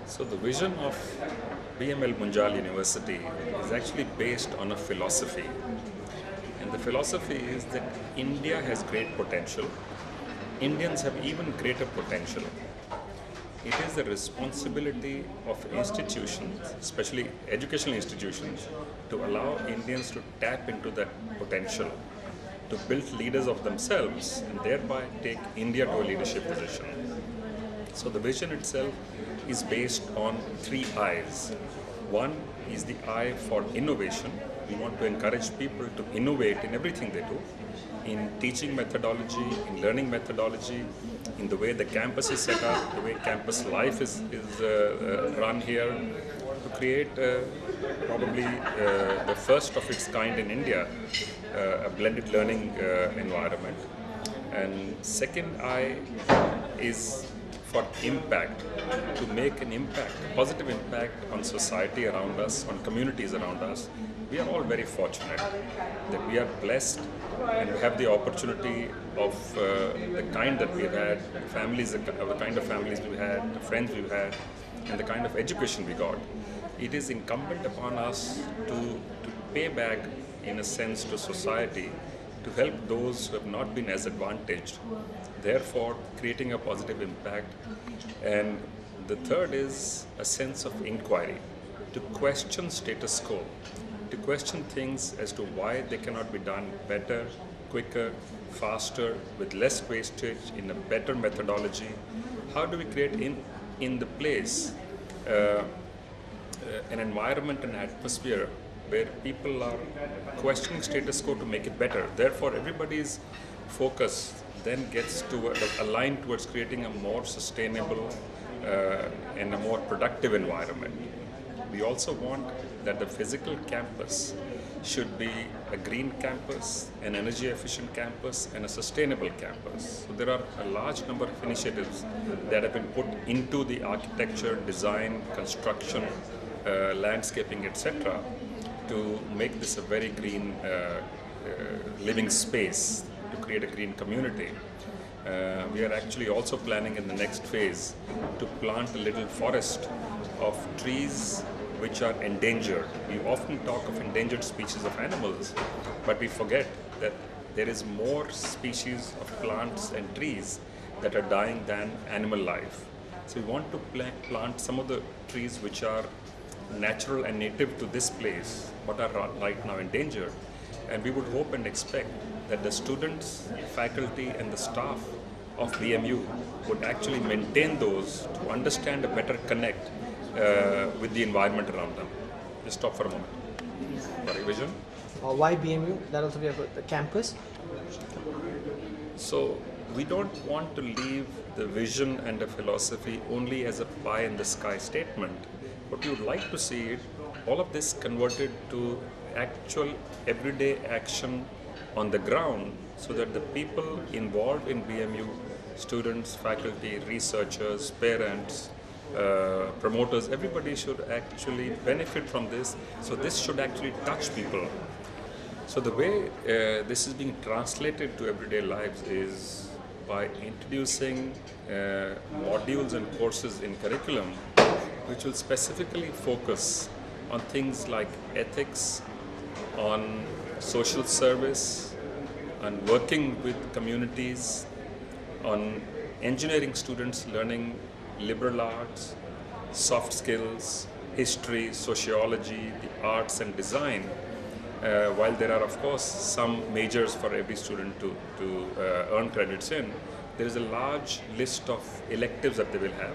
So the vision of BML Munjal University is actually based on a philosophy. And the philosophy is that India has great potential. Indians have even greater potential. It is the responsibility of institutions, especially educational institutions, to allow Indians to tap into that potential, to build leaders of themselves and thereby take India to a leadership position. So the vision itself is based on three I's. One is the I for innovation. We want to encourage people to innovate in everything they do, in teaching methodology, in learning methodology, in the way the campus is set up, the way campus life is run here, to create probably the first of its kind in India, a blended learning environment. And second I is for impact, to make an impact, a positive impact on society around us, on communities around us. We are all very fortunate that we are blessed and we have the opportunity of the kind that we've had, families, the kind of families we've had, the friends we've had, and the kind of education we got. It is incumbent upon us to pay back, in a sense, to society, to help those who have not been as advantaged, therefore creating a positive impact. And the third is a sense of inquiry, to question status quo, to question things as to why they cannot be done better, quicker, faster, with less wastage, in a better methodology. How do we create in the place an environment, an atmosphere where people are questioning status quo to make it better. Therefore, everybody's focus then gets to align towards creating a more sustainable and a more productive environment. We also want that the physical campus should be a green campus, an energy efficient campus, and a sustainable campus. So there are a large number of initiatives that have been put into the architecture, design, construction, landscaping, etc., to make this a very green living space, to create a green community. We are actually also planning in the next phase to plant a little forest of trees which are endangered. We often talk of endangered species of animals, but we forget that there is more species of plants and trees that are dying than animal life. So we want to plant some of the trees which are natural and native to this place, but are right now endangered. And we would hope and expect that the students, faculty, and the staff of BMU would actually maintain those to understand a better connect with the environment around them. Just stop for a moment. Sorry, vision? Why BMU? That also we have the campus. So we don't want to leave the vision and the philosophy only as a pie in the sky statement, but we would like to see it, all of this converted to actual everyday action on the ground, so that the people involved in BMU, students, faculty, researchers, parents, promoters, everybody should actually benefit from this. So this should actually touch people. So the way this is being translated to everyday lives is by introducing modules and courses in curriculum which will specifically focus on things like ethics, on social service, on working with communities, on engineering students learning liberal arts, soft skills, history, sociology, the arts and design, while there are of course some majors for every student to earn credits in, there is a large list of electives that they will have.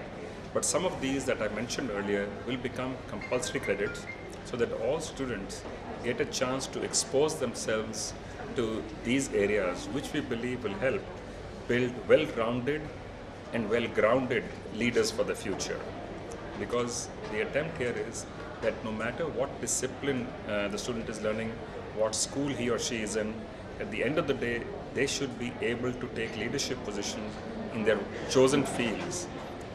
But some of these that I mentioned earlier will become compulsory credits, so that all students get a chance to expose themselves to these areas, which we believe will help build well-rounded and well-grounded leaders for the future. Because the attempt here is that no matter what discipline the student is learning, what school he or she is in, at the end of the day, they should be able to take leadership positions in their chosen fields,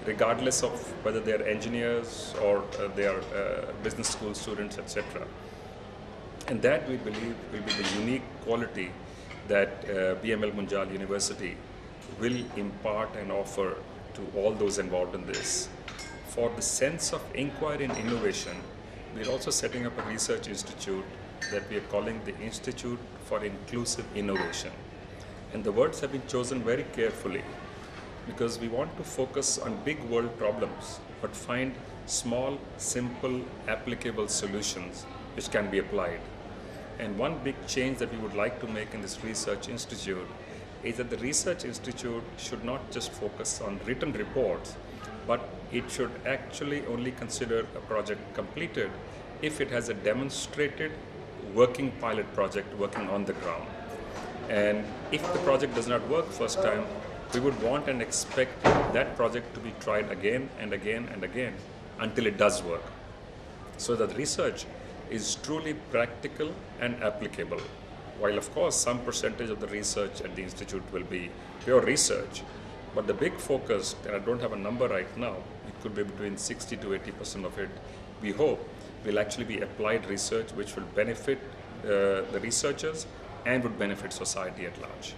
regardless of whether they are engineers or they are business school students, etc. And that, we believe, will be the unique quality that BML Munjal University will impart and offer to all those involved in this. for the sense of inquiry and innovation, we're also setting up a research institute that we are calling the Institute for Inclusive Innovation. And the words have been chosen very carefully because we want to focus on big world problems but find small, simple, applicable solutions which can be applied. And one big change that we would like to make in this research institute is that the research institute should not just focus on written reports, but it should actually only consider a project completed if it has a demonstrated working pilot project working on the ground. And if the project does not work first time, we would want and expect that project to be tried again and again and again until it does work, so that research is truly practical and applicable. While of course some percentage of the research at the institute will be pure research, but the big focus, and I don't have a number right now, it could be between 60 to 80% of it, we hope will actually be applied research which will benefit the researchers and would benefit society at large.